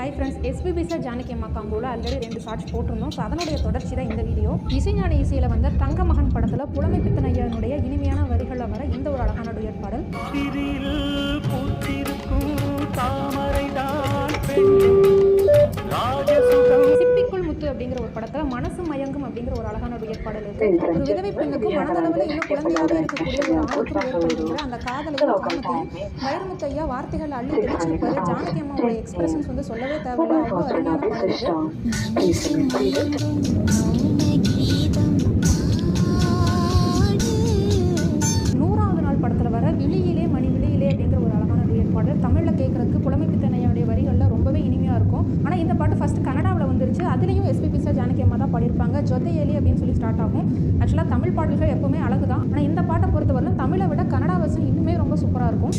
Hi friends, SPB sir Janaki அம்மா காம்போவில் already 2 shorts போட்டிருந்தோம். So அதனுடைய தொடர்ச்சி தான் இந்த வீடியோ. இசைஞானி இசையில் வந்த தங்க மகன் படத்தில் புலமை பித்தன் ஐயானுடைய இனிமையான வரிகளில் வர இந்த ஒரு அழகான டுயட் பாடல். சிப்பிக்குள் முத்து அப்படிங்கிற ஒரு படத்தில் மனசு மயங்கும் அப்படிங்கிற ஒரு அழகான டுயட் பாடல் இருக்கு. ஒரு விதவை பெண்ணுக்கும் மனதளவில் இன்னும் குழந்தையாகவே இருக்கக்கூடிய ஒரு ஆபத்தும் ஏற்படுகிற அந்த காதலையும் காமத்தையும் வைரமுத்து ஐயா வார்த்தைகள் அள்ளி தெளிச்சிருப்பாரு. ஜானகி அம்மாவோட எக்ஸ்பிரஷன்ஸ் வந்து சொல்லவே தேவையில்லை, அவ்வளோ அருமையான பாடல் இது. 100வது நாள் படத்தில் வர விழியிலே மணி விழியிலே அப்படிங்கிற ஒரு அழகான டுயட் பாடல். தமிழில் கேட்கறதுக்கு புலமை பித்தனையோடைய வரிகளில் ரொம்பவே இனிமையாக இருக்கும். ஆனால் இந்த பாட்டு ஃபர்ஸ்ட் கன்னடாவில் வந்துருச்சு. அதுலேயும் எஸ்பிபி சார் ஜானகி அம்மா தான் பாடியிருப்பாங்க. ஜொத்தையேலி அப்படின்னு சொல்லி ஸ்டார்ட் ஆகும். ஆக்சுவலாக தமிழ் பாடல்கள் எப்போவுமே அழகு தான். ஆனால் இந்த பாட்டை பொறுத்தவரைக்கும் தமிழை விட கன்னடா வெர்ஷன் இன்னுமே ரொம்ப சூப்பராக இருக்கும்.